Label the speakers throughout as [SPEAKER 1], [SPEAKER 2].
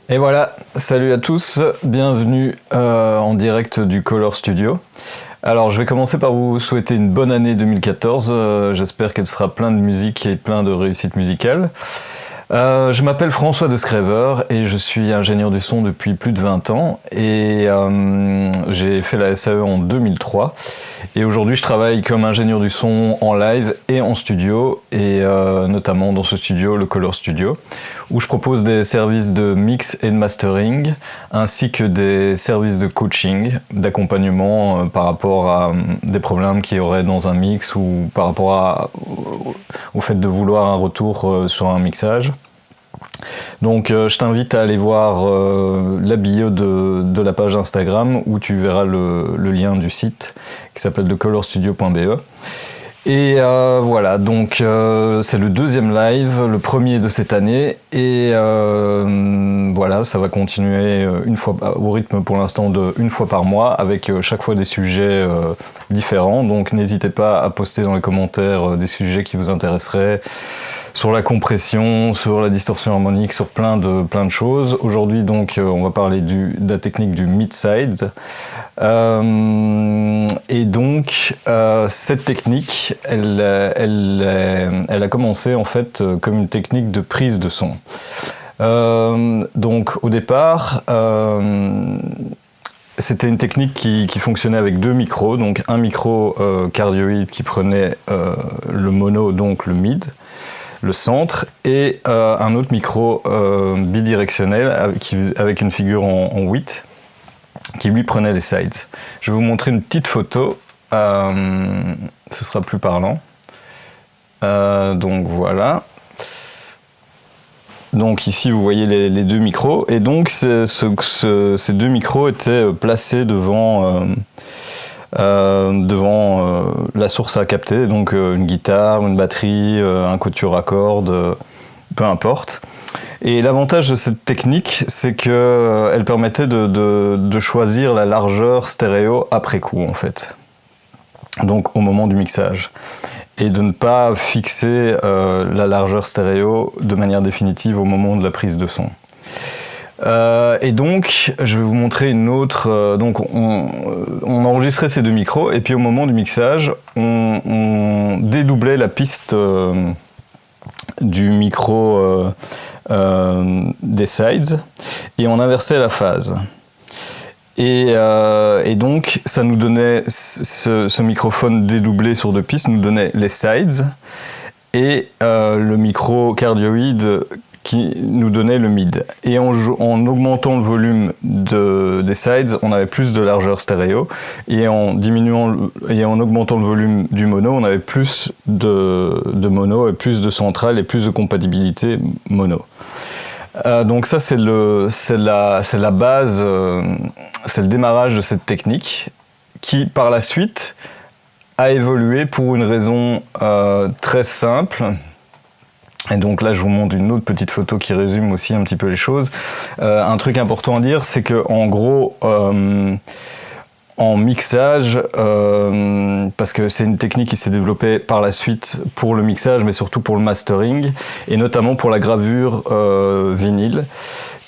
[SPEAKER 1] Et voilà, salut à tous, bienvenue en direct du Color Studio. Alors je vais commencer par vous souhaiter une bonne année 2014, j'espère qu'elle sera pleine de musique et plein de réussites musicales. Je m'appelle François de Screver et je suis ingénieur du son depuis plus de 20 ans et j'ai fait la SAE en 2003 et aujourd'hui je travaille comme ingénieur du son en live et en studio et notamment dans ce studio, le Color Studio, où je propose des services de mix et de mastering ainsi que des services de coaching, d'accompagnement par rapport à des problèmes qu'il y aurait dans un mix ou par rapport au fait de vouloir un retour sur un mixage. Donc je t'invite à aller voir la bio de la page Instagram où tu verras le lien du site qui s'appelle thecolorstudio.be. Et voilà, donc c'est le deuxième live, le premier de cette année, et voilà, ça va continuer au rythme pour l'instant de une fois par mois, avec chaque fois des sujets différents, donc n'hésitez pas à poster dans les commentaires des sujets qui vous intéresseraient, sur la compression, sur la distorsion harmonique, sur plein de choses. Aujourd'hui donc on va parler de la technique du mid-side. Et donc cette technique, elle a commencé en fait comme une technique de prise de son. Donc au départ, c'était une technique qui fonctionnait avec deux micros, donc un micro cardioïde qui prenait le mono, donc le mid, le centre, et un autre micro bidirectionnel avec une figure en 8 qui lui prenait les sides. Je vais vous montrer une petite photo, ce sera plus parlant. Donc voilà. Donc ici vous voyez les deux micros, et donc ces deux micros étaient placés devant la source à capter, donc une guitare, une batterie, un quatuor à cordes, peu importe. Et l'avantage de cette technique, c'est qu'elle permettait de choisir la largeur stéréo après coup, en fait. Donc au moment du mixage. Et de ne pas fixer la largeur stéréo de manière définitive au moment de la prise de son. Et donc, je vais vous montrer une autre... donc, on enregistrait ces deux micros, et puis au moment du mixage, on dédoublait la piste du micro des sides, et on inversait la phase. Et donc, ça nous donnait, ce microphone dédoublé sur deux pistes nous donnait les sides, et le micro cardioïde qui nous donnait le mid. Et en augmentant le volume des sides, on avait plus de largeur stéréo, et en augmentant le volume du mono, on avait plus de mono, et plus de centrale, et plus de compatibilité mono. Donc ça c'est la base, c'est le démarrage de cette technique qui par la suite a évolué pour une raison très simple. Et donc là je vous montre une autre petite photo qui résume aussi un petit peu les choses. Un truc important à dire, c'est que en gros en mixage, parce que c'est une technique qui s'est développée par la suite pour le mixage, mais surtout pour le mastering, et notamment pour la gravure vinyle.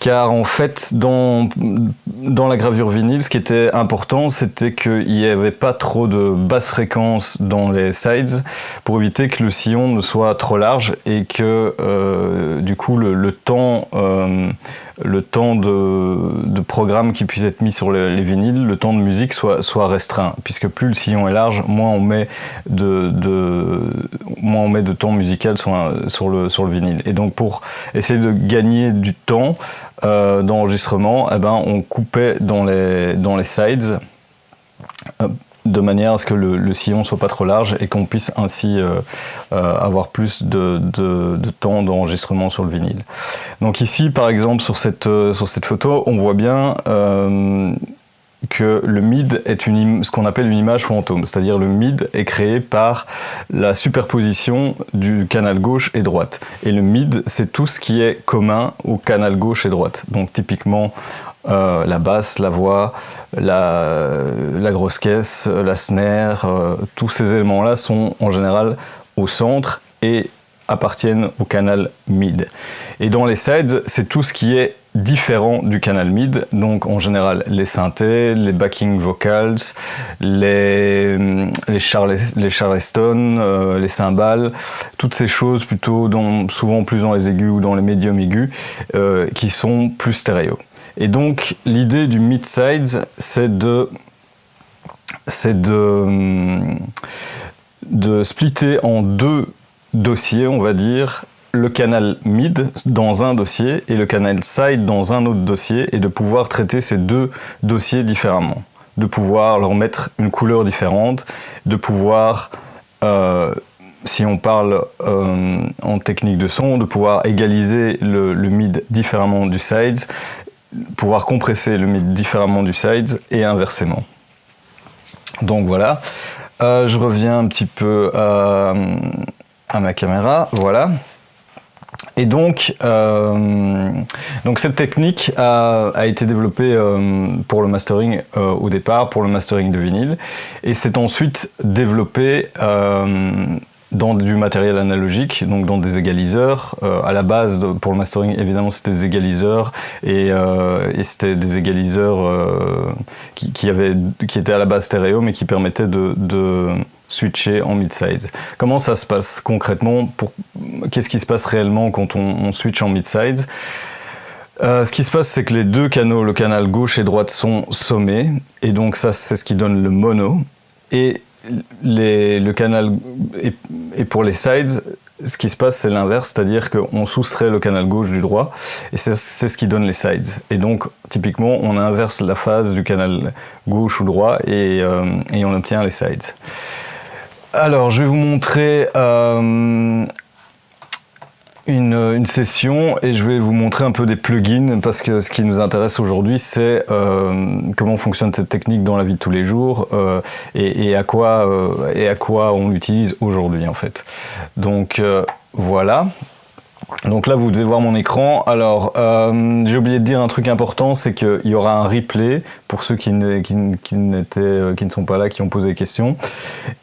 [SPEAKER 1] Car en fait, dans la gravure vinyle, ce qui était important, c'était qu'il n'y avait pas trop de basses fréquences dans les sides, pour éviter que le sillon ne soit trop large, et que du coup le temps de programme qui puisse être mis sur les vinyles, le temps de musique soit restreint, puisque plus le sillon est large, moins on met de temps musical sur le vinyle. Et donc pour essayer de gagner du temps d'enregistrement, eh ben, on coupait dans les sides de manière à ce que le sillon soit pas trop large et qu'on puisse ainsi avoir plus de temps d'enregistrement sur le vinyle. Donc ici, par exemple, sur cette photo, on voit bien que le mid est ce qu'on appelle une image fantôme, c'est-à-dire le mid est créé par la superposition du canal gauche et droite. Et le mid, c'est tout ce qui est commun au canal gauche et droite. Donc typiquement, la basse, la voix, la grosse caisse, la snare, tous ces éléments-là sont en général au centre et appartiennent au canal mid. Et dans les sides, c'est tout ce qui est différent du canal mid, donc en général les synthés, les backing vocals, les charleston, les cymbales, toutes ces choses plutôt souvent plus dans les aigus ou dans les médiums aigus, qui sont plus stéréo. Et donc l'idée du mid sides, c'est de splitter en deux dossiers, on va dire, le canal mid dans un dossier et le canal side dans un autre dossier, et de pouvoir traiter ces deux dossiers différemment, de pouvoir leur mettre une couleur différente, de pouvoir, si on parle en technique de son, de pouvoir égaliser le mid différemment du sides, pouvoir compresser le mid différemment du sides et inversement. Donc voilà, je reviens un petit peu à ma caméra, voilà. Et donc cette technique a été développée pour le mastering au départ, pour le mastering de vinyle, et c'est ensuite développée dans du matériel analogique, donc dans des égaliseurs. À la base, pour le mastering, évidemment, c'était des égaliseurs, et c'était des égaliseurs qui étaient à la base stéréo, mais qui permettaient de switcher en mid-sides. Comment ça se passe concrètement? Qu'est-ce qui se passe réellement quand on switch en mid-sides? Ce qui se passe, c'est que les deux canaux, le canal gauche et droite, sont sommés, et donc ça, c'est ce qui donne le mono. Et le canal, et pour les sides, ce qui se passe, c'est l'inverse, c'est-à-dire qu'on soustrait le canal gauche du droit, et c'est ce qui donne les sides. Et donc, typiquement, on inverse la phase du canal gauche ou droit, et on obtient les sides. Alors, je vais vous montrer une session, et je vais vous montrer un peu des plugins, parce que ce qui nous intéresse aujourd'hui, c'est comment fonctionne cette technique dans la vie de tous les jours, et à quoi on l'utilise aujourd'hui en fait. Donc voilà. Donc là, vous devez voir mon écran. Alors, j'ai oublié de dire un truc important, c'est qu'il y aura un replay pour ceux qui ne sont pas là, qui ont posé des questions.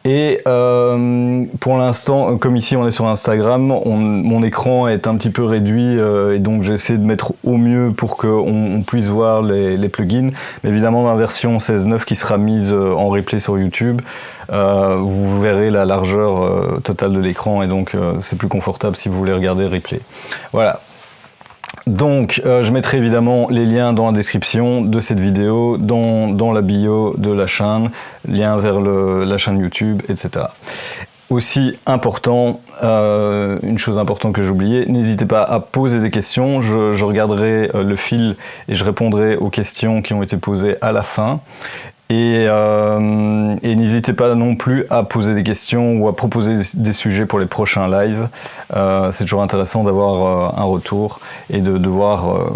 [SPEAKER 1] Et pour l'instant, comme ici on est sur Instagram, mon écran est un petit peu réduit, et donc j'ai essayé de mettre au mieux pour qu'on puisse voir les plugins. Mais évidemment, dans la version 16.9 qui sera mise en replay sur YouTube, vous verrez la largeur totale de l'écran, et donc c'est plus confortable si vous voulez regarder replay. Voilà. Donc, je mettrai évidemment les liens dans la description de cette vidéo, dans la bio de la chaîne, lien vers la chaîne YouTube, etc. Aussi important, une chose importante que j'ai oubliée, n'hésitez pas à poser des questions, je regarderai le fil et je répondrai aux questions qui ont été posées à la fin. Et n'hésitez pas non plus à poser des questions ou à proposer des sujets pour les prochains lives. C'est toujours intéressant d'avoir un retour et de voir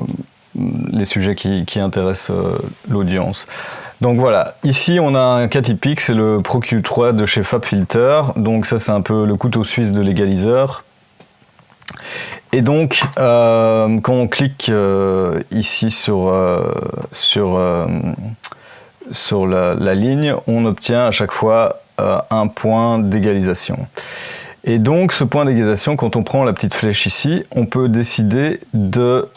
[SPEAKER 1] les sujets qui intéressent l'audience. Donc voilà, ici on a un cas typique, c'est le Pro Q3 de chez FabFilter. Donc ça, c'est un peu le couteau suisse de l'égaliseur. Et donc, quand on clique ici sur la ligne, on obtient à chaque fois un point d'égalisation. Et donc ce point d'égalisation, quand on prend la petite flèche ici, on peut décider de...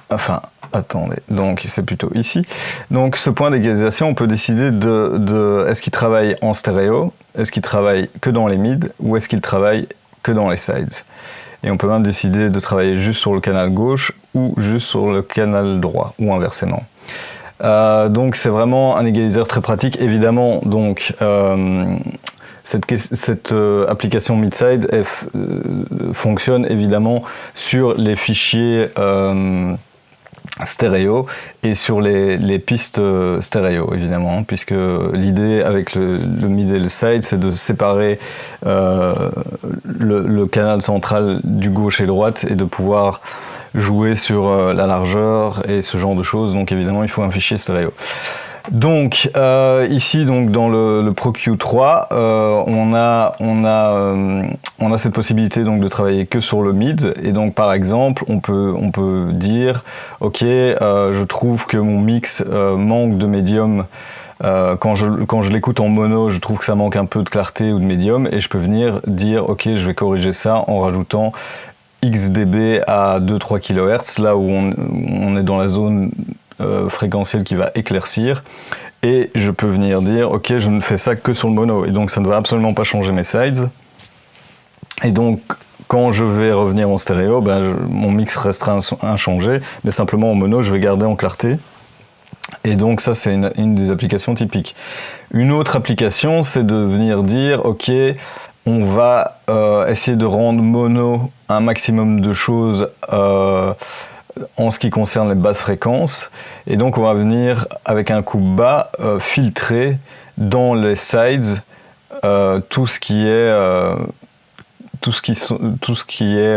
[SPEAKER 1] enfin, attendez, donc c'est plutôt ici. Donc ce point d'égalisation, on peut décider de est-ce qu'il travaille en stéréo, est-ce qu'il travaille que dans les mids, ou est-ce qu'il travaille que dans les sides. Et on peut même décider de travailler juste sur le canal gauche ou juste sur le canal droit, ou inversement. Donc c'est vraiment un égaliseur très pratique. Évidemment, donc cette application Midside fonctionne évidemment sur les fichiers stéréo et sur les pistes stéréo évidemment, hein, puisque l'idée avec le mid et le side, c'est de séparer le canal central du gauche et droite, et de pouvoir jouer sur la largeur et ce genre de choses. Donc évidemment il faut un fichier stéréo. Donc ici, donc dans le Pro Q3, on a cette possibilité donc de travailler que sur le mid, et donc par exemple on peut dire ok, je trouve que mon mix manque de médium Quand je l'écoute en mono, je trouve que ça manque un peu de clarté ou de médium, et je peux venir dire ok, je vais corriger ça en rajoutant X dB à 2-3 kHz, là où on est dans la zone fréquentielle qui va éclaircir. Et je peux venir dire ok, je ne fais ça que sur le mono, et donc ça ne va absolument pas changer mes sides. Et donc quand je vais revenir en stéréo, mon mix restera inchangé, mais simplement en mono, je vais garder en clarté. Et donc ça, c'est une des applications typiques. Une autre application, c'est de venir dire, ok, on va essayer de rendre mono un maximum de choses en ce qui concerne les basses fréquences. Et donc on va venir, avec un coupe bas, filtrer dans les sides tout ce qui est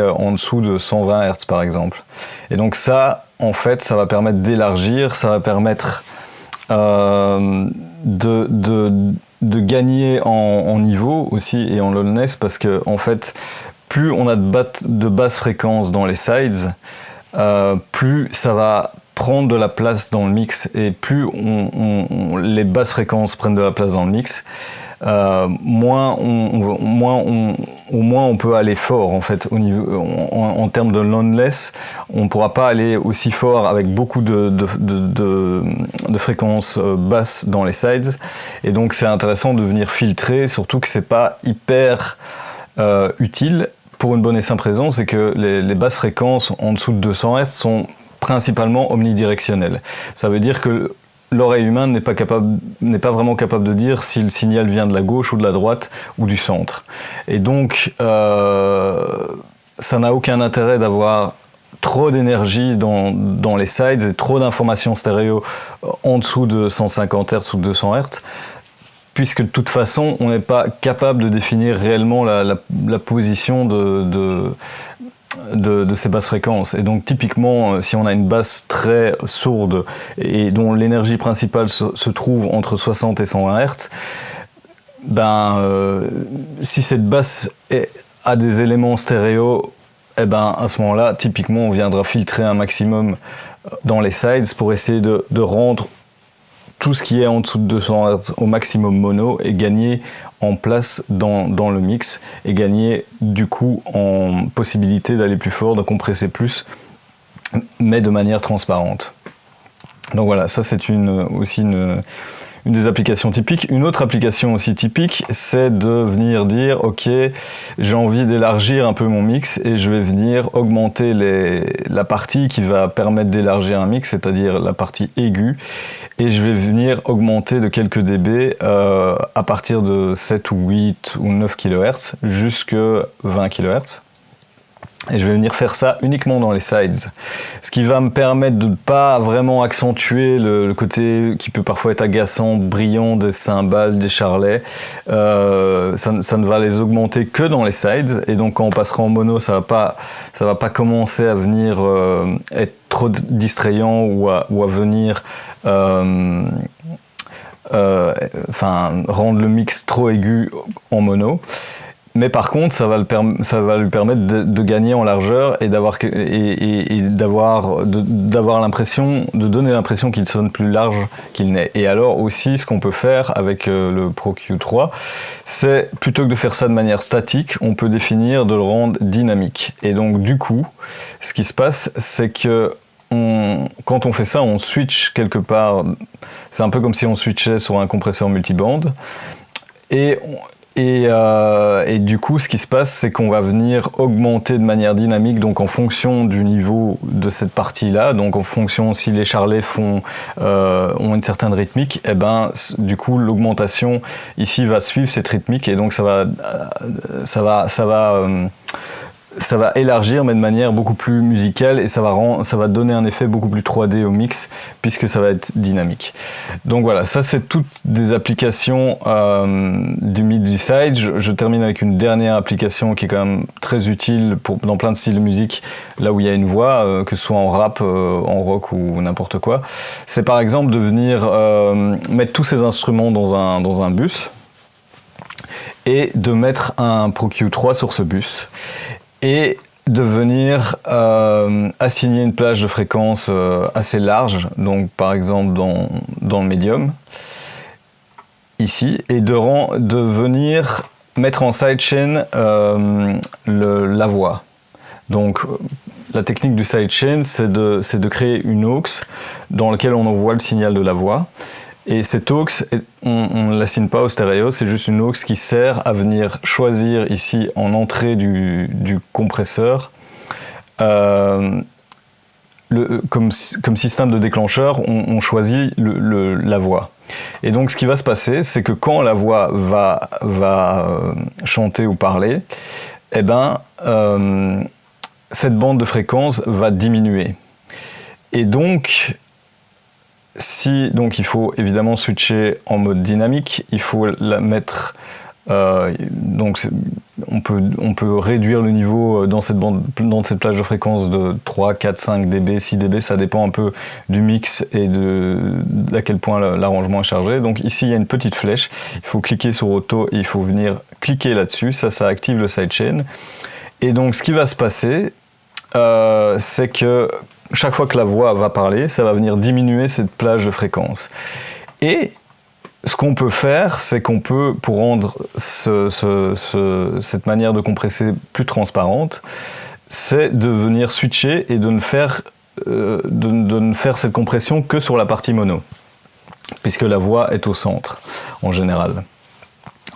[SPEAKER 1] en dessous de 120 Hz par exemple. Et donc ça, en fait, ça va permettre d'élargir, ça va permettre de gagner en niveau aussi et en loudness, parce que en fait, plus on a de basses fréquences dans les sides, plus ça va prendre de la place dans le mix, et plus les basses fréquences prennent de la place dans le mix, au moins on peut aller fort en fait en termes de loudness. On ne pourra pas aller aussi fort avec beaucoup de fréquences basses dans les sides, et donc c'est intéressant de venir filtrer, surtout que c'est pas hyper utile pour une bonne et simple raison, c'est que les basses fréquences en dessous de 200 Hz sont principalement omnidirectionnelles. Ça veut dire que l'oreille humaine n'est pas vraiment capable de dire si le signal vient de la gauche ou de la droite ou du centre. Et donc, ça n'a aucun intérêt d'avoir trop d'énergie dans les sides et trop d'informations stéréo en dessous de 150 Hz ou de 200 Hz, puisque de toute façon, on n'est pas capable de définir réellement la position de ces basses fréquences. Et donc typiquement, si on a une basse très sourde et dont l'énergie principale se trouve entre 60 et 120 Hz, si cette basse a des éléments stéréo, à ce moment-là, typiquement, on viendra filtrer un maximum dans les sides pour essayer de rendre tout ce qui est en dessous de 200 Hz au maximum mono, et gagner en place dans le mix, et gagner du coup en possibilité d'aller plus fort, de compresser plus, mais de manière transparente. Donc voilà, ça c'est aussi une des applications typiques. Une autre application aussi typique, c'est de venir dire ok, j'ai envie d'élargir un peu mon mix, et je vais venir augmenter la partie qui va permettre d'élargir un mix, c'est-à-dire la partie aiguë, et je vais venir augmenter de quelques dB à partir de 7 ou 8 ou 9 kHz jusque 20 kHz. Et je vais venir faire ça uniquement dans les sides. Ce qui va me permettre de ne pas vraiment accentuer le côté qui peut parfois être agaçant, brillant des cymbales, des charlets. Ça ne va les augmenter que dans les sides. Et donc quand on passera en mono, ça va pas commencer à venir être trop distrayant ou à venir rendre le mix trop aigu en mono. Mais par contre, ça va lui permettre de gagner en largeur et d'avoir l'impression, de donner l'impression qu'il sonne plus large qu'il n'est. Et alors aussi, ce qu'on peut faire avec le Pro Q3, c'est plutôt que de faire ça de manière statique, on peut définir de le rendre dynamique. Et donc du coup, ce qui se passe, c'est que quand on fait ça, on switch quelque part. C'est un peu comme si on switchait sur un compresseur multibande. Et du coup, ce qui se passe, c'est qu'on va venir augmenter de manière dynamique, donc en fonction du niveau de cette partie-là, donc en fonction si les charlets ont une certaine rythmique, du coup, l'augmentation ici va suivre cette rythmique, et donc ça va élargir, mais de manière beaucoup plus musicale, et ça va donner un effet beaucoup plus 3D au mix, puisque ça va être dynamique. Donc voilà, ça c'est toutes des applications du midi-side. Je termine avec une dernière application qui est quand même très utile dans plein de styles de musique, là où il y a une voix, que ce soit en rap, en rock ou n'importe quoi. C'est par exemple de venir mettre tous ces instruments dans un bus, et de mettre un Pro Q3 sur ce bus, et de venir assigner une plage de fréquence assez large, donc par exemple dans le médium, ici, et de venir mettre en sidechain la voix. Donc la technique du sidechain, c'est de créer une aux dans laquelle on envoie le signal de la voix. Et cette aux, on ne l'assigne pas au stéréo, c'est juste une aux qui sert à venir choisir ici en entrée du compresseur. Comme système de déclencheur, on choisit la voix. Et donc ce qui va se passer, c'est que quand la voix va chanter ou parler, eh ben, cette bande de fréquence va diminuer. Et donc, il faut évidemment switcher en mode dynamique, il faut la mettre... donc on peut réduire le niveau dans cette plage de fréquence de 3, 4, 5 dB, 6 dB, ça dépend un peu du mix et d'à quel point l'arrangement est chargé. Donc ici il y a une petite flèche, il faut cliquer sur auto et il faut venir cliquer là-dessus, ça active le sidechain. Et donc ce qui va se passer, c'est que chaque fois que la voix va parler, ça va venir diminuer cette plage de fréquence. Et ce qu'on peut faire, c'est qu'on peut, pour rendre cette manière de compresser plus transparente, c'est de venir switcher et de ne faire cette compression que sur la partie mono, puisque la voix est au centre, en général.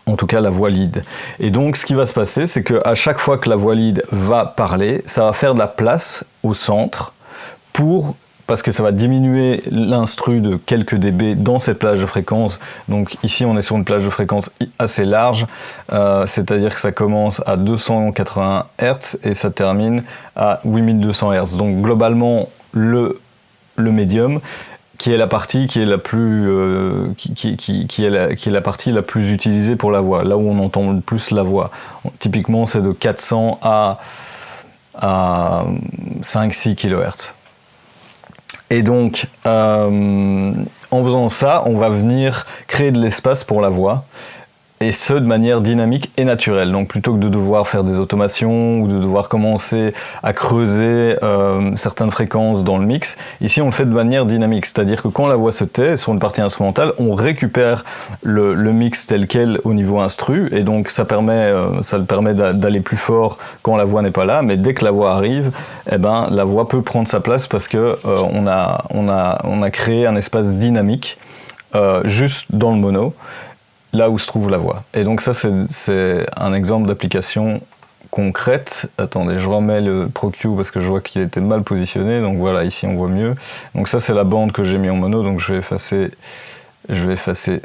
[SPEAKER 1] En tout cas, la voix lead. Et donc, ce qui va se passer, c'est qu'à chaque fois que la voix lead va parler, ça va faire de la place au centre parce que ça va diminuer l'instru de quelques dB dans cette plage de fréquence. Donc ici, on est sur une plage de fréquence assez large, c'est-à-dire que ça commence à 280 Hz et ça termine à 8200 Hz. Donc globalement, le médium, qui est la partie qui est la plus qui est la partie la plus utilisée pour la voix, là où on entend le plus la voix. Typiquement, c'est de 400 à 5-6 kHz. Et donc, en faisant ça, on va venir créer de l'espace pour la voix, et ce, de manière dynamique et naturelle. Donc, plutôt que de devoir faire des automations ou de devoir commencer à creuser certaines fréquences dans le mix, ici, on le fait de manière dynamique. C'est-à-dire que quand la voix se tait sur une partie instrumentale, on récupère le mix tel quel au niveau instru, et donc ça le permet d'aller plus fort quand la voix n'est pas là, mais dès que la voix arrive, eh ben, la voix peut prendre sa place parce que on a créé un espace dynamique juste dans le mono, là où se trouve la voix. Et donc ça, c'est un exemple d'application concrète. Attendez, je remets le ProQ parce que je vois qu'il était mal positionné. Donc voilà, ici on voit mieux. Donc ça, c'est la bande que j'ai mis en mono. Donc je vais effacer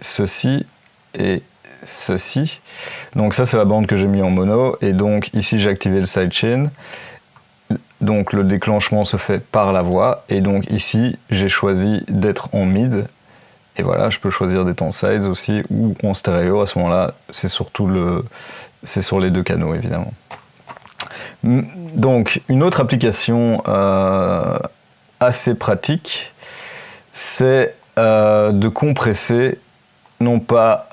[SPEAKER 1] ceci et ceci. Donc ça, c'est la bande que j'ai mis en mono. Et donc ici, j'ai activé le sidechain. Donc le déclenchement se fait par la voix. Et donc ici, j'ai choisi d'être en mid. Et voilà, je peux choisir d'être en sides aussi ou en stéréo. À ce moment-là, c'est sur les deux canaux, évidemment. Donc, une autre application assez pratique, c'est de compresser, non pas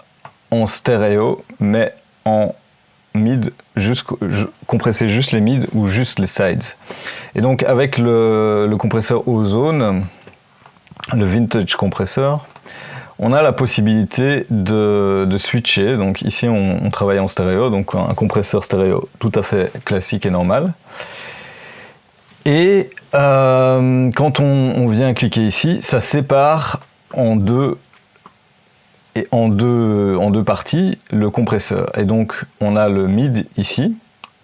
[SPEAKER 1] en stéréo, mais en mid, compresser juste les mid ou juste les sides. Et donc, avec le compresseur Ozone, le vintage compresseur, on a la possibilité de switcher. Donc ici, on travaille en stéréo, donc un compresseur stéréo tout à fait classique et normal. Et quand on vient cliquer ici, ça sépare en deux parties le compresseur. Et donc, on a le mid ici.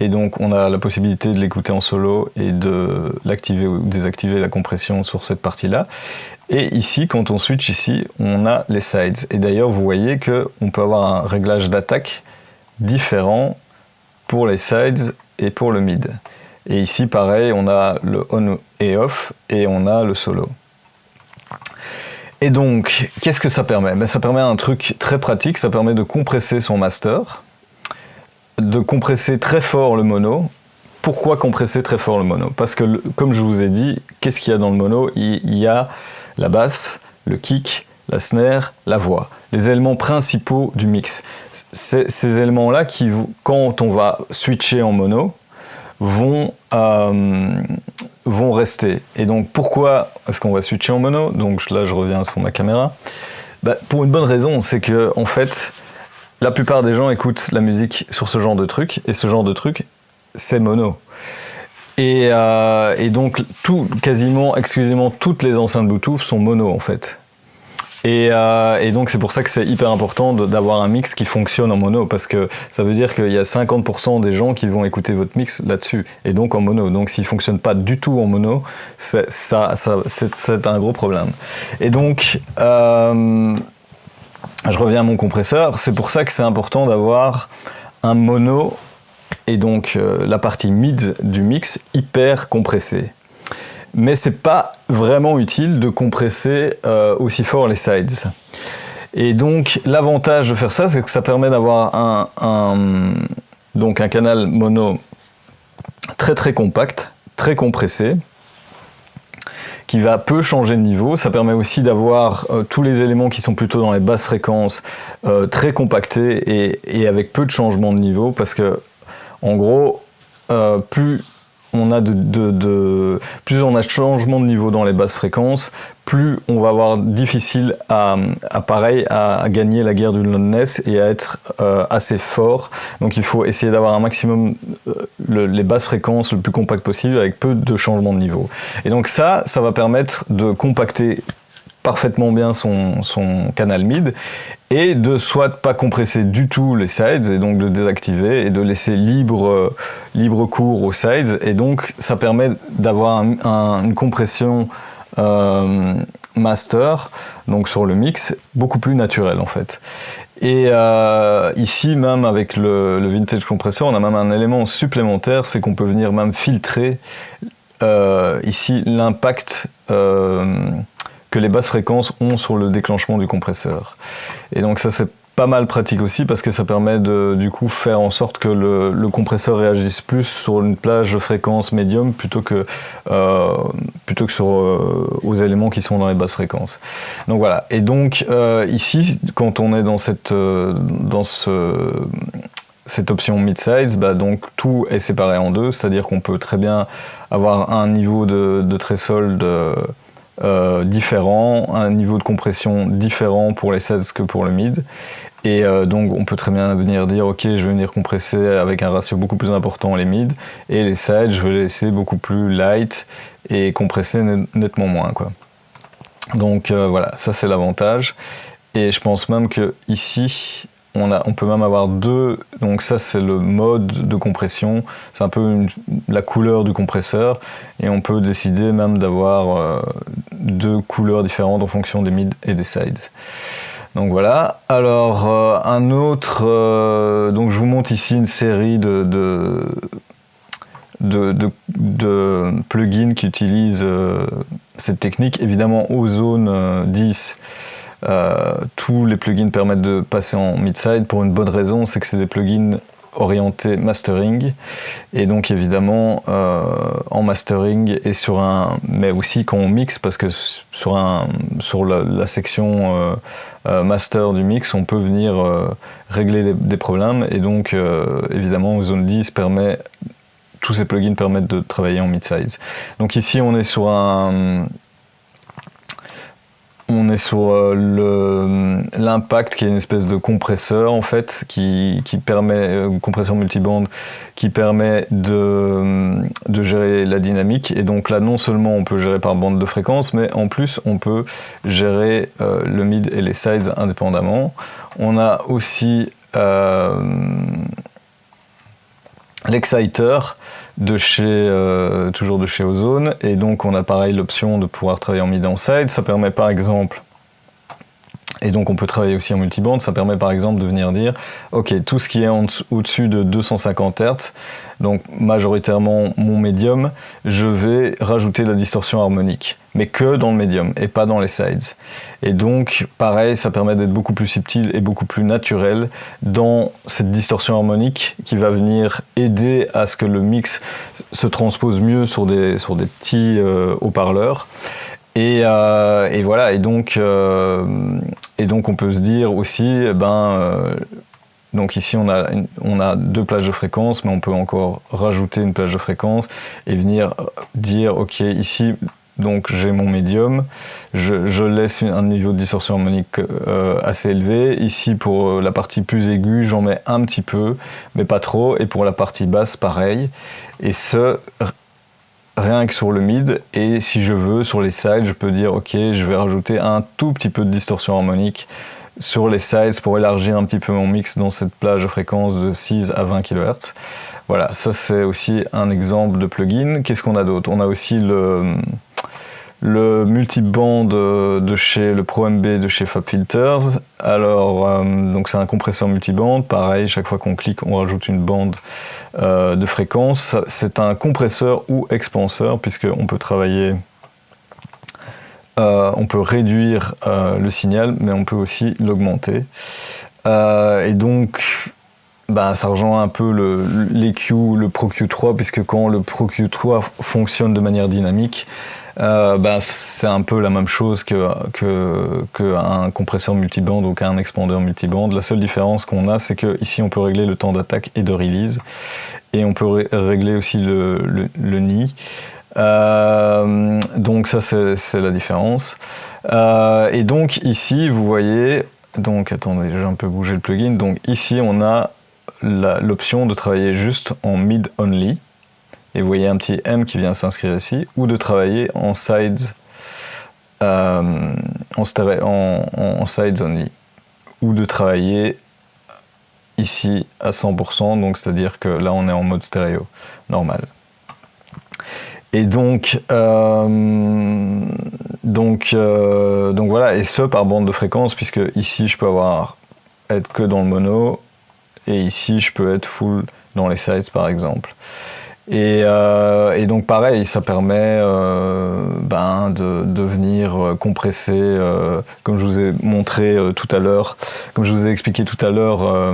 [SPEAKER 1] Et donc, on a la possibilité de l'écouter en solo et de l'activer ou désactiver la compression sur cette partie-là. Et ici, quand on switch ici, on a les sides. Et d'ailleurs, vous voyez qu'on peut avoir un réglage d'attaque différent pour les sides et pour le mid. Et ici, pareil, on a le on et off et on a le solo. Et donc, qu'est-ce que ça permet? Ben, ça permet un truc très pratique, ça permet de compresser son master, de compresser très fort le mono. Pourquoi compresser très fort le mono? Parce que, comme je vous ai dit, qu'est-ce qu'il y a dans le mono? Il y a la basse, le kick, la snare, la voix. Les éléments principaux du mix. Ces éléments-là qui, quand on va switcher en mono, vont rester. Et donc, pourquoi est-ce qu'on va switcher en mono? Donc là, je reviens sur ma caméra. Pour une bonne raison, c'est que en fait, la plupart des gens écoutent la musique sur ce genre de truc, et ce genre de truc, c'est mono. Et donc, quasiment exclusivement toutes les enceintes Bluetooth sont mono en fait. Et donc c'est pour ça que c'est hyper important d'avoir un mix qui fonctionne en mono, parce que ça veut dire qu'il y a 50% des gens qui vont écouter votre mix là-dessus, et donc en mono. Donc s'il ne fonctionne pas du tout en mono, c'est un gros problème. Et donc, je reviens à mon compresseur, c'est pour ça que c'est important d'avoir un mono, et donc la partie mid du mix hyper compressée. Mais c'est pas vraiment utile de compresser aussi fort les sides. Et donc l'avantage de faire ça, c'est que ça permet d'avoir donc un canal mono très très compact, très compressé, qui va peu changer de niveau. Ça permet aussi d'avoir tous les éléments qui sont plutôt dans les basses fréquences très compactés et avec peu de changement de niveau, parce que en gros, plus on a plus on a de changement de niveau dans les basses fréquences, plus on va avoir difficile à gagner la guerre du loudness et à être assez fort. Donc il faut essayer d'avoir un maximum les basses fréquences le plus compact possible avec peu de changement de niveau. Et donc ça va permettre de compacter parfaitement bien son canal mid, et de soit pas compresser du tout les sides, et donc de désactiver et de laisser libre cours aux sides, et donc ça permet d'avoir une compression master, donc sur le mix, beaucoup plus naturelle en fait. Et ici, même avec le vintage compressor, on a même un élément supplémentaire, c'est qu'on peut venir même filtrer ici l'impact que les basses fréquences ont sur le déclenchement du compresseur. Et donc ça, c'est pas mal pratique aussi, parce que ça permet de du coup faire en sorte que le compresseur réagisse plus sur une plage de fréquence médium plutôt que sur aux éléments qui sont dans les basses fréquences. Donc voilà. Et donc ici, quand on est dans cette option mid-size, donc tout est séparé en deux, c'est-à-dire qu'on peut très bien avoir un niveau de threshold différent, un niveau de compression différent pour les sides que pour le mid. Et donc on peut très bien venir dire ok, je vais venir compresser avec un ratio beaucoup plus important les mid, et les sides je vais les laisser beaucoup plus light et compresser nettement moins quoi. Donc voilà, ça c'est l'avantage. Et je pense même que ici on peut même avoir deux, donc ça c'est le mode de compression, c'est un peu la couleur du compresseur, et on peut décider même d'avoir deux couleurs différentes en fonction des mid et des sides. Donc voilà. Alors un autre, donc je vous montre ici une série de plugins qui utilisent cette technique. Évidemment Ozone 10, tous les plugins permettent de passer en mid-side pour une bonne raison, c'est que c'est des plugins orientés mastering, et donc évidemment en mastering et mais aussi quand on mixe, parce que sur la section master du mix, on peut venir régler des problèmes, et donc évidemment Ozone 10 tous ces plugins permettent de travailler en mid-size. Donc ici on est sur l'impact, qui est une espèce de compresseur en fait, qui permet, compresseur multiband, qui permet de gérer la dynamique. Et donc là, non seulement on peut gérer par bande de fréquence, mais en plus on peut gérer le mid et les sides indépendamment. On a aussi l'exciter toujours de chez Ozone, et donc on a pareil l'option de pouvoir travailler en mid et en side. Ça permet par exemple, et donc on peut travailler aussi en multiband, ça permet par exemple de venir dire ok, tout ce qui est au-dessus de 250 Hz, donc majoritairement mon médium, je vais rajouter la distorsion harmonique, mais que dans le médium et pas dans les sides. Et donc pareil, ça permet d'être beaucoup plus subtil et beaucoup plus naturel dans cette distorsion harmonique, qui va venir aider à ce que le mix se transpose mieux sur des petits haut-parleurs. Et voilà, et donc on peut se dire aussi, donc ici on a deux plages de fréquences, mais on peut encore rajouter une plage de fréquence et venir dire ok, ici donc j'ai mon médium, je laisse un niveau de distorsion harmonique assez élevé. Ici, pour la partie plus aiguë, j'en mets un petit peu, mais pas trop. Et pour la partie basse, pareil. Et ce, rien que sur le mid. Et si je veux, sur les sides, je peux dire, ok, je vais rajouter un tout petit peu de distorsion harmonique sur les sides pour élargir un petit peu mon mix dans cette plage de fréquence de 6 à 20 kHz. Voilà, ça c'est aussi un exemple de plugin. Qu'est-ce qu'on a d'autre? On a aussi le multiband de chez le Pro MB de chez FabFilters. Alors, donc c'est un compresseur multiband. Pareil, chaque fois qu'on clique, on rajoute une bande de fréquence. C'est un compresseur ou expanseur, puisqu'on peut travailler, on peut réduire le signal, mais on peut aussi l'augmenter. Et donc, ça rejoint un peu l'EQ, le Pro Q3, puisque quand le Pro Q3 fonctionne de manière dynamique, c'est un peu la même chose qu'un compresseur multiband ou qu'un expandeur multiband. La seule différence qu'on a, c'est qu'ici on peut régler le temps d'attaque et de release, et on peut régler aussi le nid. Donc ça c'est la différence. Et donc ici vous voyez, donc attendez, j'ai un peu bougé le plugin. Donc ici on a l'option de travailler juste en mid only. Et vous voyez un petit M qui vient s'inscrire ici, ou de travailler en sides, en sides only, ou de travailler ici à 100%, donc c'est-à-dire que là on est en mode stéréo normal. Et donc voilà, et ce par bande de fréquence, puisque ici je peux être que dans le mono, et ici je peux être full dans les sides par exemple. Et donc pareil, ça permet de venir compresser, comme je vous ai montré tout à l'heure, comme je vous ai expliqué tout à l'heure,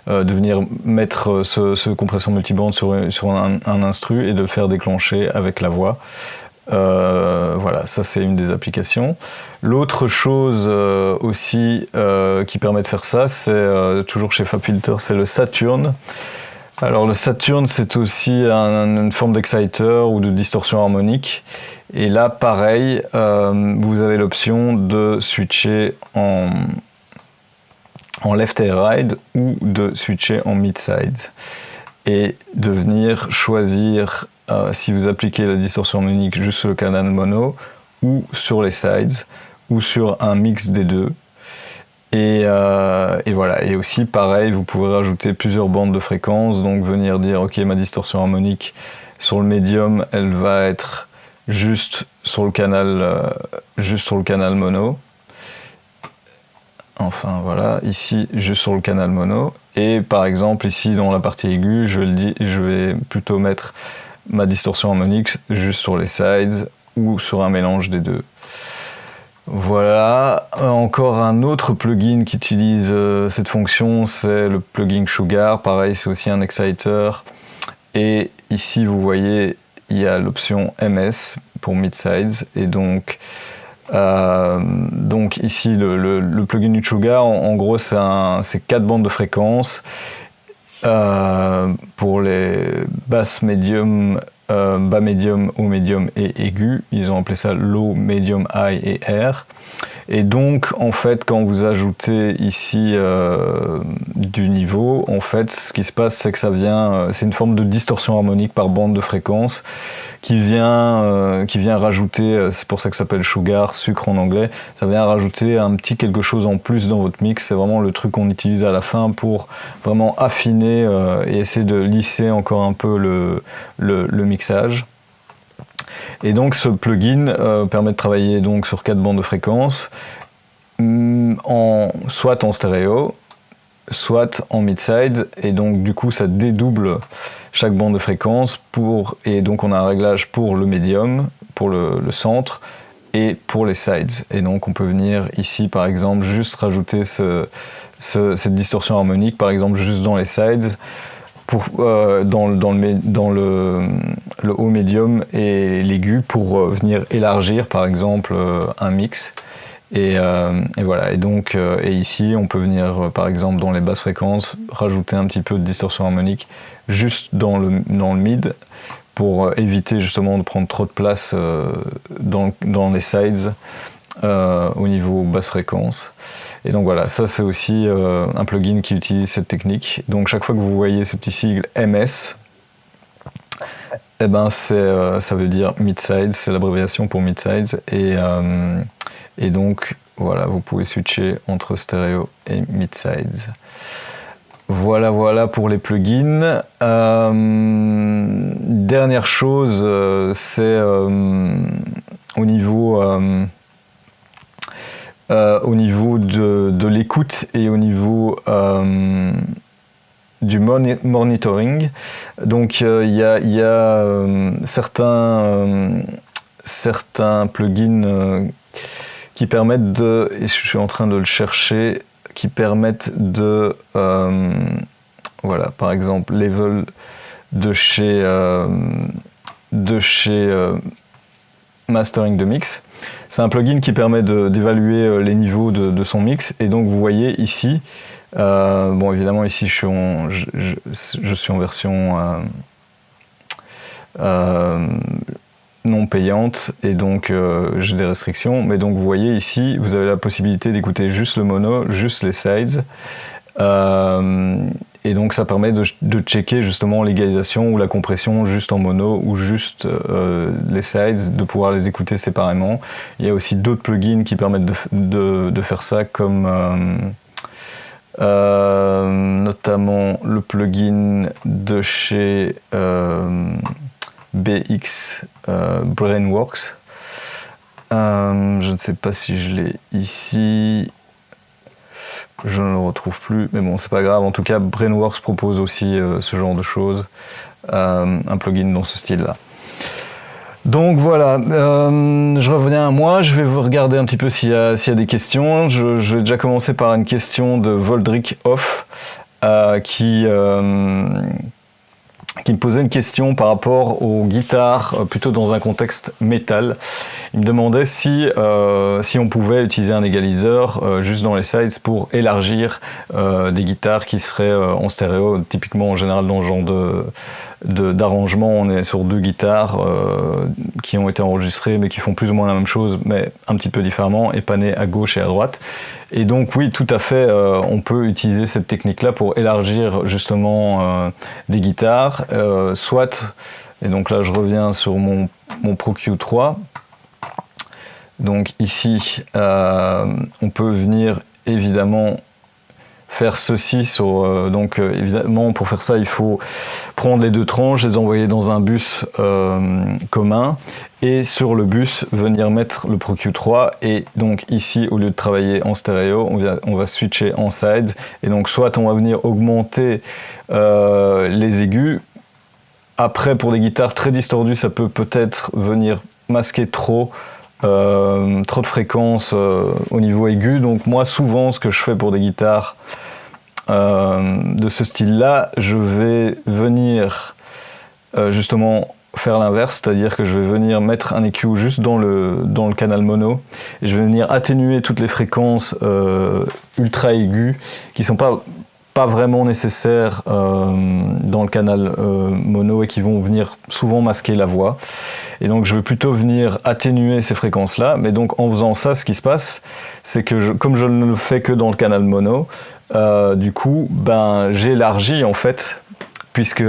[SPEAKER 1] de venir mettre ce compresseur multiband sur un instru et de le faire déclencher avec la voix. Voilà, ça c'est une des applications. L'autre chose aussi qui permet de faire ça, c'est toujours chez FabFilter, c'est le Saturn. Alors le Saturn, c'est aussi une forme d'exciter ou de distorsion harmonique. Et là, pareil, vous avez l'option de switcher en left et right ou de switcher en mid-side. Et de venir choisir si vous appliquez la distorsion harmonique juste sur le canal mono ou sur les sides ou sur un mix des deux. Et voilà, et aussi pareil, vous pouvez rajouter plusieurs bandes de fréquences, donc venir dire ok, ma distorsion harmonique sur le médium, elle va être juste sur le canal mono. Enfin voilà, ici juste sur le canal mono, et par exemple ici dans la partie aiguë, je vais plutôt mettre ma distorsion harmonique juste sur les sides ou sur un mélange des deux. Voilà, encore un autre plugin qui utilise cette fonction, c'est le plugin Sugar. Pareil, c'est aussi un exciter. Et ici, vous voyez, il y a l'option MS pour mid-sides. Et donc ici, le plugin du Sugar, en gros, c'est 4 bandes de fréquences pour les basses médium, bas médium, haut médium et aigu. Ils ont appelé ça low, medium, high et air. Et donc en fait quand vous ajoutez ici du niveau, en fait ce qui se passe c'est que ça vient, c'est une forme de distorsion harmonique par bande de fréquence qui vient rajouter, c'est pour ça que ça s'appelle sugar, sucre en anglais, ça vient rajouter un petit quelque chose en plus dans votre mix. C'est vraiment le truc qu'on utilise à la fin pour vraiment affiner et essayer de lisser encore un peu le mixage. Et donc ce plugin permet de travailler donc sur 4 bandes de fréquences, soit en stéréo, soit en mid-side, et donc du coup ça dédouble chaque bande de fréquence et donc on a un réglage pour le médium, pour le centre et pour les sides. Et donc on peut venir ici par exemple juste rajouter cette distorsion harmonique, par exemple juste dans les sides, dans le haut médium et l'aigu pour venir élargir par exemple un mix. Et voilà, et donc et ici on peut venir par exemple dans les basses fréquences rajouter un petit peu de distorsion harmonique juste dans le mid pour éviter justement de prendre trop de place dans les sides au niveau basse fréquence. Et donc voilà, ça c'est aussi un plugin qui utilise cette technique. Donc chaque fois que vous voyez ce petit sigle MS, eh ben ça veut dire mid-sides, c'est l'abréviation pour mid-sides. Et donc voilà, vous pouvez switcher entre stéréo et mid-sides. Voilà pour les plugins. Dernière chose, c'est au niveau de l'écoute et au niveau du monitoring. Donc il y a certains plugins qui permettent de, et je suis en train de le chercher, qui permettent de, voilà, par exemple, Level de chez Mastering de Mix. C'est un plugin qui permet d'évaluer les niveaux de son mix, et donc vous voyez ici, bon évidemment ici je suis en version non payante, et donc j'ai des restrictions, mais donc vous voyez ici, vous avez la possibilité d'écouter juste le mono, juste les sides, et donc ça permet de checker justement l'égalisation ou la compression juste en mono ou juste les sides, de pouvoir les écouter séparément. Il y a aussi d'autres plugins qui permettent de faire ça, comme notamment le plugin de chez BX Brainworks. Je ne sais pas si je l'ai ici. Je ne le retrouve plus, mais bon, c'est pas grave. En tout cas, Brainworks propose aussi ce genre de choses, un plugin dans ce style-là. Donc voilà, je reviens à moi, je vais vous regarder un petit peu s'il y a des questions. Je vais déjà commencer par une question de Voldrick Off, qui me posait une question par rapport aux guitares, plutôt dans un contexte métal. Il me demandait si on pouvait utiliser un égaliseur juste dans les sides pour élargir des guitares qui seraient en stéréo. Typiquement, en général, dans ce genre d'arrangement, on est sur deux guitares qui ont été enregistrées, mais qui font plus ou moins la même chose, mais un petit peu différemment, épanées à gauche et à droite. Et donc oui, tout à fait, on peut utiliser cette technique-là pour élargir justement des guitares, soit, et donc là je reviens sur mon Pro Q3, donc ici on peut venir évidemment faire ceci sur, donc évidemment pour faire ça il faut prendre les deux tranches, les envoyer dans un bus commun, et sur le bus venir mettre le Pro Q3, et donc ici au lieu de travailler en stéréo on va switcher en sides, et donc soit on va venir augmenter les aigus. Après, pour des guitares très distordues, ça peut-être venir masquer trop de fréquences au niveau aigu. Donc moi, souvent, ce que je fais pour des guitares de ce style-là, je vais venir justement faire l'inverse, c'est-à-dire que je vais venir mettre un EQ juste dans le canal mono, et je vais venir atténuer toutes les fréquences ultra aiguës qui ne sont pas vraiment nécessaires dans le canal mono, et qui vont venir souvent masquer la voix. Et donc je vais plutôt venir atténuer ces fréquences-là, mais donc en faisant ça, ce qui se passe, c'est que comme je ne le fais que dans le canal mono, du coup, j'élargis en fait, puisque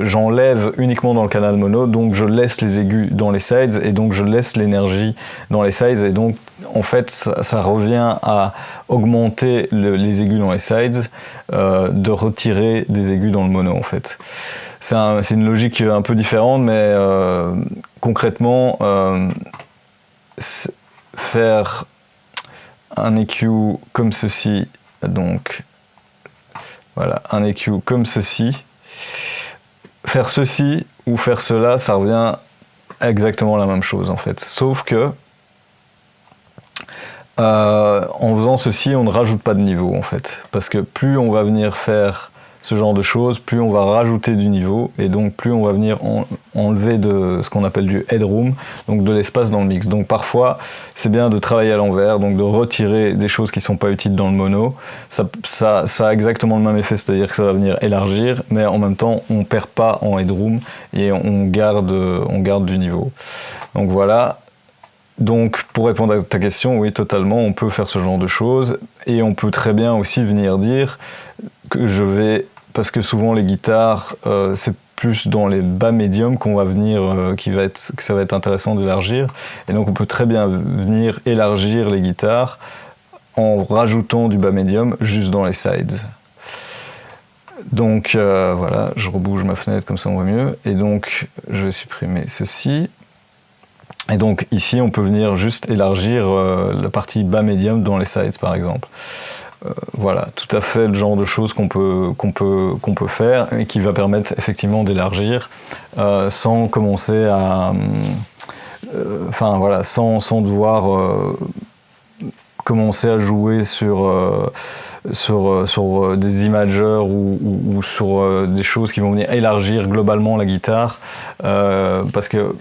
[SPEAKER 1] j'enlève uniquement dans le canal mono, donc je laisse les aigus dans les sides, et donc je laisse l'énergie dans les sides, et donc en fait ça revient à augmenter les aigus dans les sides, de retirer des aigus dans le mono en fait. C'est une logique un peu différente, mais concrètement, faire un EQ comme ceci, donc voilà, un EQ comme ceci, faire ceci ou faire cela, ça revient exactement la même chose en fait, sauf que en faisant ceci, on ne rajoute pas de niveau en fait, parce que plus on va venir faire ce genre de choses, plus on va rajouter du niveau, et donc plus on va venir enlever de ce qu'on appelle du headroom, donc de l'espace dans le mix. Donc parfois, c'est bien de travailler à l'envers, donc de retirer des choses qui ne sont pas utiles dans le mono. Ça a exactement le même effet, c'est-à-dire que ça va venir élargir, mais en même temps, on ne perd pas en headroom et on garde du niveau. Donc voilà. Donc, pour répondre à ta question, oui, totalement, on peut faire ce genre de choses. Et on peut très bien aussi venir dire que je vais... Parce que souvent, les guitares, c'est plus dans les bas médiums qu'on va venir, que ça va être intéressant d'élargir. Et donc, on peut très bien venir élargir les guitares en rajoutant du bas médium juste dans les sides. Donc, voilà, je rebouge ma fenêtre, comme ça on voit mieux. Et donc, je vais supprimer ceci. Et donc ici, on peut venir juste élargir la partie bas médium dans les sides, par exemple. Voilà, tout à fait le genre de choses qu'on peut faire et qui va permettre effectivement d'élargir sans commencer à... Enfin voilà, sans devoir commencer à jouer sur des imageurs ou sur des choses qui vont venir élargir globalement la guitare. Parce que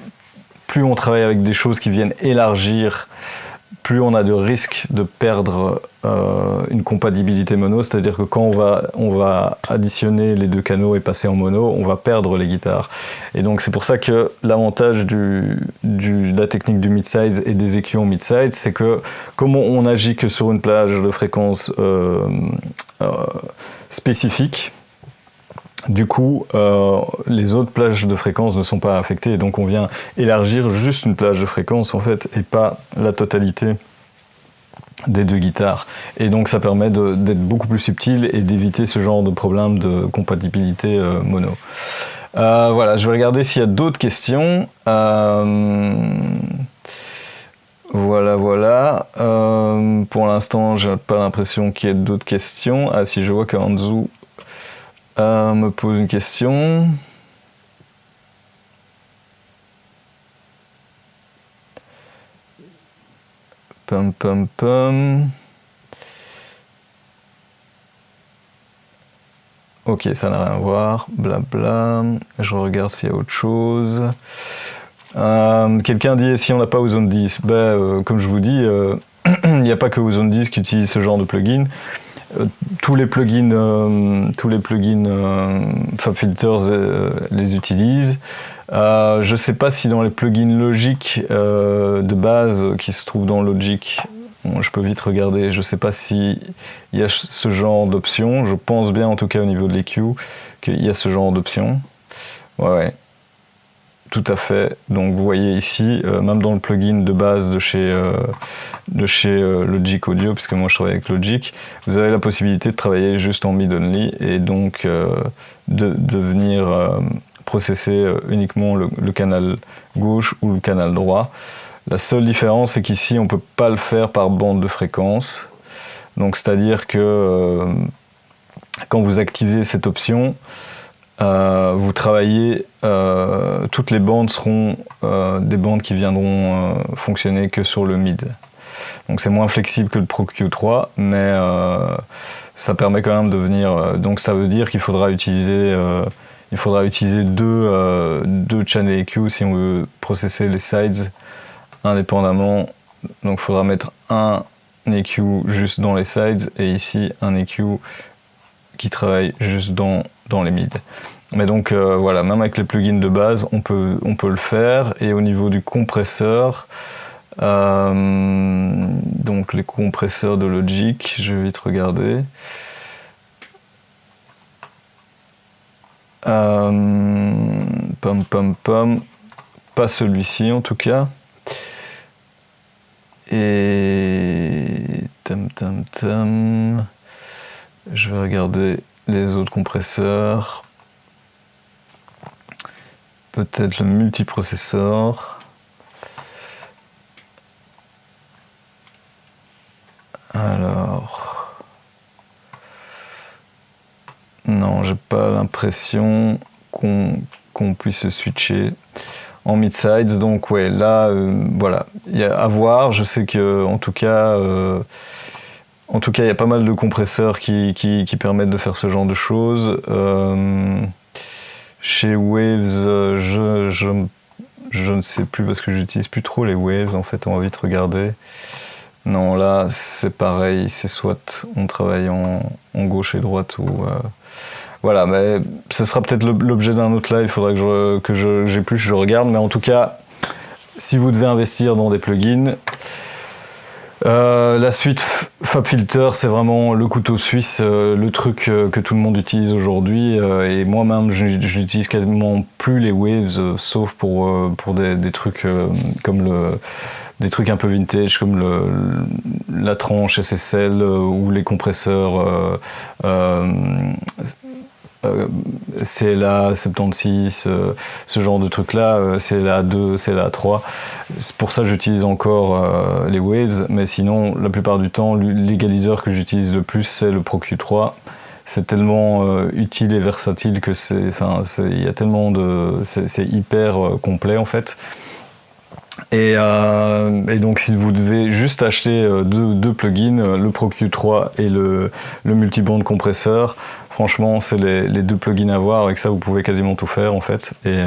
[SPEAKER 1] plus on travaille avec des choses qui viennent élargir, plus on a de risques de perdre une compatibilité mono, c'est-à-dire que quand on va additionner les deux canaux et passer en mono, on va perdre les guitares. Et donc c'est pour ça que l'avantage de la technique du mid-sides et des EQ en mid-sides, c'est que comme on agit que sur une plage de fréquence spécifique, du coup, les autres plages de fréquence ne sont pas affectées, et donc on vient élargir juste une plage de fréquence en fait, et pas la totalité des deux guitares. Et donc ça permet d'être beaucoup plus subtil et d'éviter ce genre de problème de compatibilité mono. Voilà, je vais regarder s'il y a d'autres questions. Voilà. Pour l'instant, j'ai pas l'impression qu'il y ait d'autres questions. Ah si, je vois qu'Anzu me pose une question. Ok, ça n'a rien à voir. Blabla. Je regarde s'il y a autre chose. Quelqu'un dit si on n'a pas Ozone 10. Comme je vous dis, il n'y a pas que Ozone 10 qui utilise ce genre de plugin. Tous les plugins FabFilters les utilisent. Je ne sais pas si dans les plugins Logic de base qui se trouvent dans Logic, bon, je peux vite regarder, je ne sais pas s'il y a ce genre d'option. Je pense bien en tout cas au niveau de l'EQ qu'il y a ce genre d'option. Ouais. Tout à fait. Donc vous voyez ici, même dans le plugin de base de chez Logic Audio, puisque moi je travaille avec Logic, vous avez la possibilité de travailler juste en mid-only et donc de venir processer uniquement le canal gauche ou le canal droit. La seule différence, c'est qu'ici on ne peut pas le faire par bande de fréquence. Donc c'est-à-dire que quand vous activez cette option, vous travaillez, toutes les bandes seront des bandes qui viendront fonctionner que sur le mid. Donc c'est moins flexible que le Pro Q3, mais ça permet quand même de venir. Donc ça veut dire qu'il faudra utiliser, deux channel EQ si on veut processer les sides indépendamment. Donc il faudra mettre un EQ juste dans les sides et ici un EQ qui travaille juste dans les mids. Mais donc voilà, même avec les plugins de base, on peut le faire. Et au niveau du compresseur, donc les compresseurs de Logic, je vais vite regarder. Pas celui-ci en tout cas. Et je vais regarder les autres compresseurs. Peut-être le multiprocesseur. Alors... Non, j'ai pas l'impression qu'on puisse switcher en mid-sides. Donc ouais, là, voilà. Il y a à voir. Je sais que en tout cas... En tout cas, il y a pas mal de compresseurs qui permettent de faire ce genre de choses. Chez Waves, je ne sais plus parce que j'utilise plus trop les Waves. En fait, on va vite regarder. Non, là, c'est pareil. C'est soit on travaille en gauche et droite ou... Voilà, mais ce sera peut-être l'objet d'un autre live. Il faudra que j'épluche, je regarde. Mais en tout cas, si vous devez investir dans des plugins... la suite FabFilter, c'est vraiment le couteau suisse, le truc que tout le monde utilise aujourd'hui. Et moi-même, je n'utilise quasiment plus les Waves, sauf pour des trucs comme des trucs un peu vintage, comme la tranche SSL ou les compresseurs CLA 76, ce genre de trucs là, CLA 2, CLA 3. Pour ça j'utilise encore les Waves, mais sinon la plupart du temps l'égaliseur que j'utilise le plus c'est le Pro Q3. C'est tellement utile et versatile que il y a tellement c'est hyper complet en fait. Et donc si vous devez juste acheter deux plugins, le Pro Q3 et le multiband compresseur, franchement c'est les deux plugins à voir. Avec ça vous pouvez quasiment tout faire en fait. Et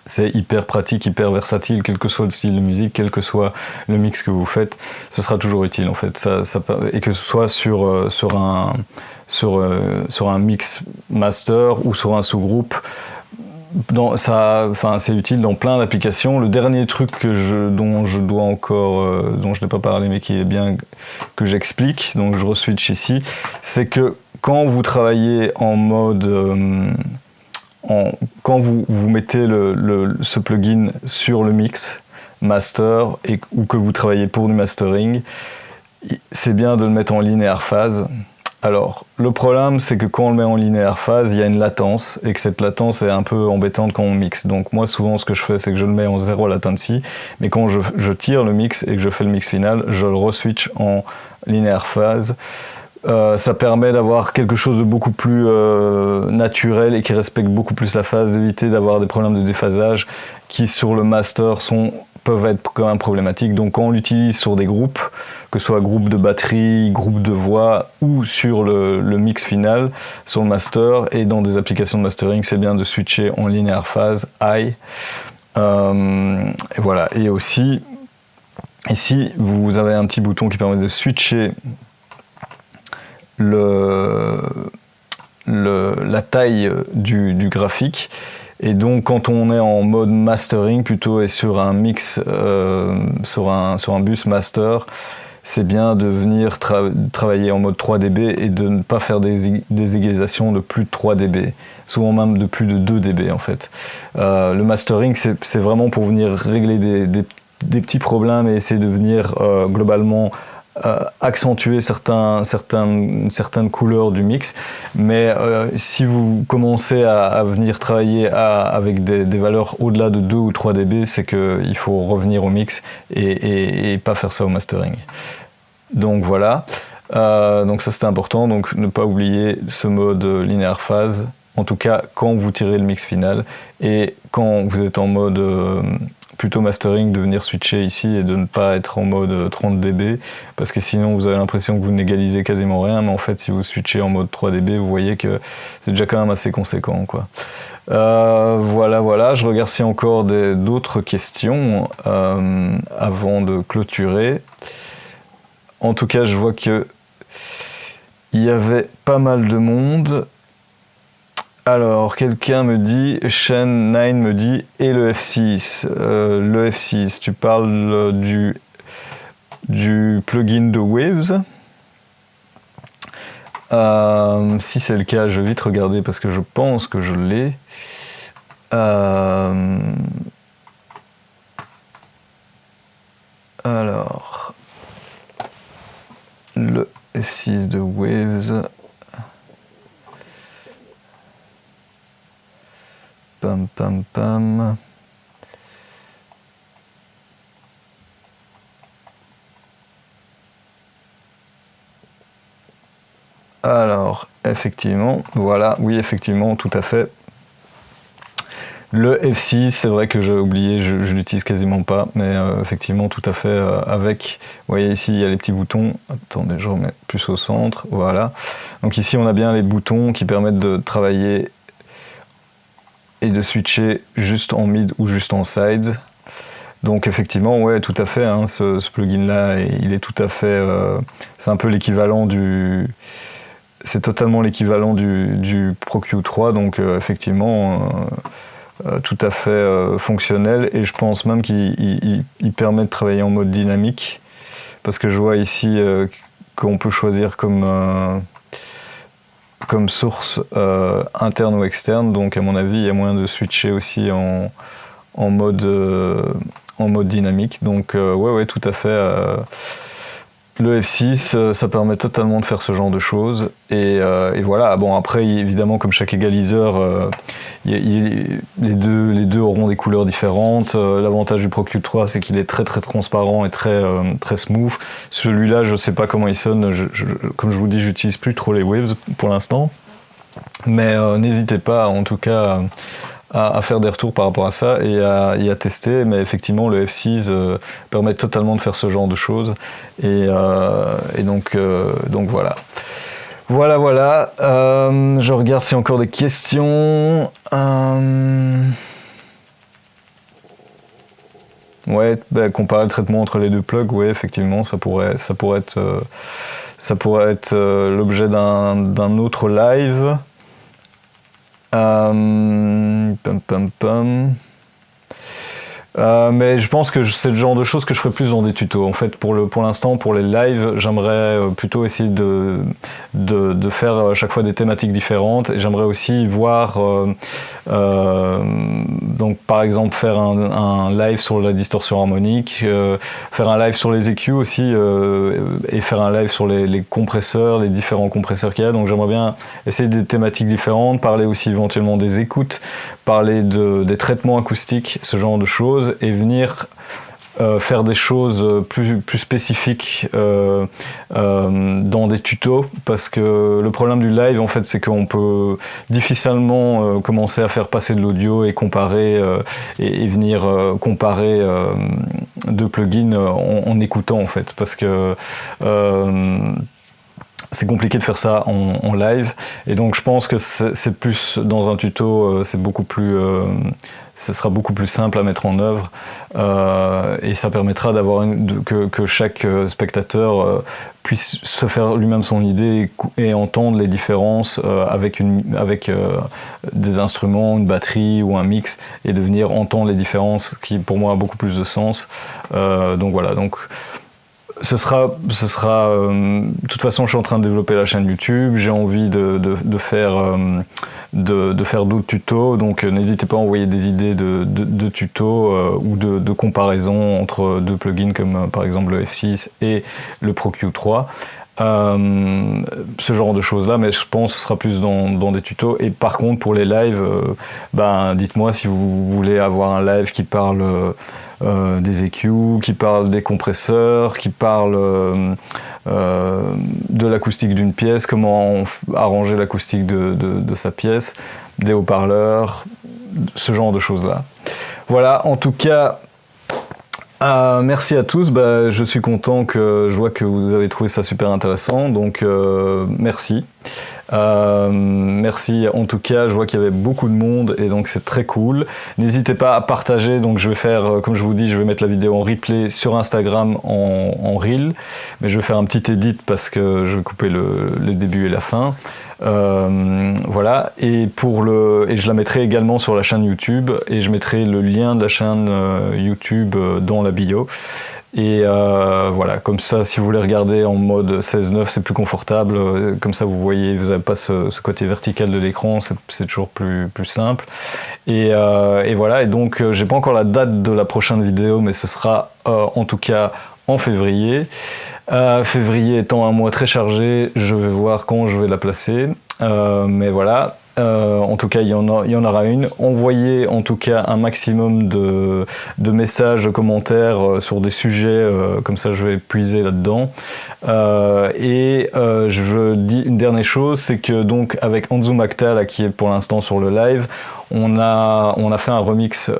[SPEAKER 1] c'est hyper pratique, hyper versatile, quel que soit le style de musique, quel que soit le mix que vous faites, ce sera toujours utile en fait. Et que ce soit sur un mix master ou sur un sous-groupe, c'est utile dans plein d'applications. Le dernier truc dont je n'ai pas parlé mais qui est bien que j'explique, donc je re-switch ici, c'est que quand vous travaillez en mode quand vous mettez ce plugin sur le mix master ou que vous travaillez pour du mastering, c'est bien de le mettre en linéaire phase. Alors, le problème, c'est que quand on le met en linéaire phase, il y a une latence, et que cette latence est un peu embêtante quand on mixe. Donc moi, souvent, ce que je fais, c'est que je le mets en 0 latency, mais quand je tire le mix et que je fais le mix final, je le re-switch en linéaire phase. Ça permet d'avoir quelque chose de beaucoup plus naturel et qui respecte beaucoup plus la phase, d'éviter d'avoir des problèmes de déphasage qui, sur le master, peuvent être quand même problématiques. Donc quand on l'utilise sur des groupes, que ce soit groupe de batterie, groupe de voix ou sur le mix final, sur le master et dans des applications de mastering, c'est bien de switcher en linéaire phase, high. Et voilà. Et aussi, ici, vous avez un petit bouton qui permet de switcher la taille du graphique. Et donc quand on est en mode mastering plutôt et sur un mix, sur un bus master, c'est bien de venir travailler en mode 3 dB et de ne pas faire des égalisations de plus de 3 dB, souvent même de plus de 2 dB en fait. Le mastering c'est vraiment pour venir régler des petits problèmes et essayer de venir globalement accentuer certaines couleurs du mix, mais si vous commencez à venir travailler avec des valeurs au-delà de 2 ou 3 dB, c'est qu'il faut revenir au mix et pas faire ça au mastering. Donc voilà, donc ça c'était important, donc ne pas oublier ce mode linéaire phase, en tout cas quand vous tirez le mix final, et quand vous êtes en mode plutôt mastering, de venir switcher ici et de ne pas être en mode 30 dB, parce que sinon vous avez l'impression que vous n'égalisez quasiment rien, mais en fait si vous switchez en mode 3 dB, vous voyez que c'est déjà quand même assez conséquent, quoi. Voilà, je regarde s'il y a encore d'autres questions avant de clôturer. En tout cas, je vois que il y avait pas mal de monde. Alors, quelqu'un me dit, Shen9 me dit, et le F6. Le F6, tu parles du plugin de Waves. Si c'est le cas, je vais vite regarder parce que je pense que je l'ai. Alors, le F6 de Waves. Pam pam pam. Alors, effectivement, voilà, oui, effectivement, tout à fait. Le F6, c'est vrai que j'ai oublié, je l'utilise quasiment pas, mais effectivement tout à fait avec, vous voyez ici il y a les petits boutons, attendez je remets plus au centre, voilà. Donc ici on a bien les boutons qui permettent de travailler et de switcher juste en mid ou juste en sides. Donc effectivement, ouais, tout à fait, hein, ce plugin-là, il est tout à fait, c'est un peu l'équivalent du... C'est totalement l'équivalent du Pro Q3, donc effectivement... tout à fait fonctionnel, et je pense même qu'il permet de travailler en mode dynamique, parce que je vois ici qu'on peut choisir comme source interne ou externe, donc à mon avis il y a moyen de switcher aussi en mode dynamique, donc ouais tout à fait. Le F6, ça permet totalement de faire ce genre de choses, et voilà. Bon, après, évidemment, comme chaque égaliseur, les deux auront des couleurs différentes. L'avantage du Pro Q3, c'est qu'il est très très transparent et très smooth. Celui-là, je ne sais pas comment il sonne. Comme je vous dis, j'utilise plus trop les Waves pour l'instant, mais n'hésitez pas, en tout cas, à faire des retours par rapport à ça et à tester, mais effectivement le F6 permet totalement de faire ce genre de choses, et donc voilà. Voilà. Je regarde s'il y a encore des questions. Ouais, comparer le traitement entre les deux plugs, ouais, effectivement, ça pourrait être l'objet d'un autre live. Mais je pense que c'est le genre de choses que je ferai plus dans des tutos. En fait, pour l'instant, pour les lives, j'aimerais plutôt essayer de faire à chaque fois des thématiques différentes, et j'aimerais aussi voir, donc par exemple faire un live sur la distorsion harmonique, faire un live sur les EQ aussi, et faire un live sur les compresseurs, les différents compresseurs qu'il y a. Donc j'aimerais bien essayer des thématiques différentes, parler aussi éventuellement des écoutes, parler des traitements acoustiques, ce genre de choses, et venir faire des choses plus spécifiques dans des tutos, parce que le problème du live, en fait, c'est qu'on peut difficilement commencer à faire passer de l'audio et comparer et venir comparer deux plugins en écoutant, en fait, parce que c'est compliqué de faire ça en live, et donc je pense que c'est plus dans un tuto, c'est beaucoup plus, ce sera beaucoup plus simple à mettre en œuvre, et ça permettra d'avoir que chaque spectateur puisse se faire lui-même son idée et entendre les différences avec des instruments, une batterie ou un mix, et de venir entendre les différences, qui pour moi a beaucoup plus de sens. Donc voilà. Donc ce sera de toute façon, je suis en train de développer la chaîne YouTube, j'ai envie de faire d'autres tutos, donc n'hésitez pas à envoyer des idées de tutos ou de comparaison entre deux plugins comme par exemple le F6 et le Pro Q3. Ce genre de choses là, mais je pense que ce sera plus dans des tutos. Et par contre, pour les lives, dites-moi si vous voulez avoir un live qui parle des EQ, qui parle des compresseurs, qui parle de l'acoustique d'une pièce, comment arranger l'acoustique de sa pièce, des haut-parleurs, ce genre de choses là. Voilà, en tout cas, merci à tous. Je suis content, que je vois que vous avez trouvé ça super intéressant, donc merci. Merci en tout cas, je vois qu'il y avait beaucoup de monde, et donc c'est très cool. N'hésitez pas à partager, donc je vais faire, comme je vous dis, je vais mettre la vidéo en replay sur Instagram en reel, mais je vais faire un petit edit parce que je vais couper le début et la fin. Voilà, et je la mettrai également sur la chaîne YouTube, et je mettrai le lien de la chaîne YouTube dans la bio. Et voilà, comme ça, si vous voulez regarder en mode 16:9, c'est plus confortable. Comme ça, vous voyez, vous n'avez pas ce côté vertical de l'écran, c'est toujours plus simple. Et voilà, et donc j'ai pas encore la date de la prochaine vidéo, mais ce sera en tout cas en février. Février étant un mois très chargé, je vais voir quand je vais la placer. Mais voilà. En tout cas, il y en aura une. Envoyez en tout cas un maximum de messages, de commentaires sur des sujets, comme ça je vais puiser là-dedans. Je dis une dernière chose, c'est que donc avec Anzu Makta, là, qui est pour l'instant sur le live, on a fait un remix,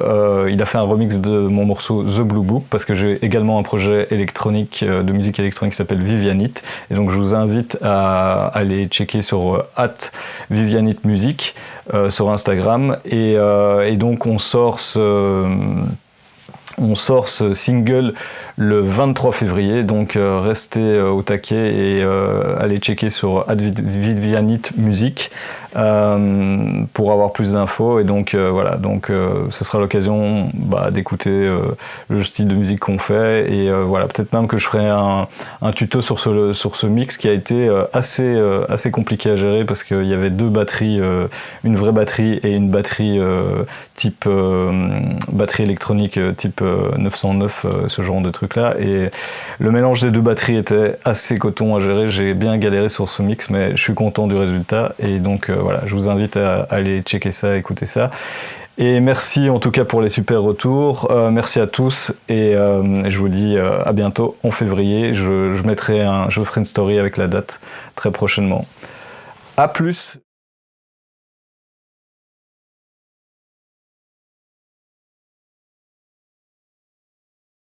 [SPEAKER 1] il a fait un remix de mon morceau The Blue Book, parce que j'ai également un projet électronique, de musique électronique qui s'appelle Vivianite, et donc je vous invite à aller checker sur @vivianitemusique sur Instagram, et donc on sort ce single le 23 février, donc restez au taquet et allez checker sur @vivianitemusique pour avoir plus d'infos. Et donc voilà, donc ce sera l'occasion d'écouter le style de musique qu'on fait, et voilà, peut-être même que je ferai un tuto sur ce mix qui a été assez compliqué à gérer, parce qu'il y avait deux batteries, une vraie batterie et une batterie type batterie électronique type 909, ce genre de truc là, et le mélange des deux batteries était assez coton à gérer. J'ai bien galéré sur ce mix, mais je suis content du résultat, et donc voilà, je vous invite à aller checker ça, écouter ça. Et merci en tout cas pour les super retours, merci à tous, et je vous dis à bientôt en février. Je ferai une story avec la date très prochainement. À plus.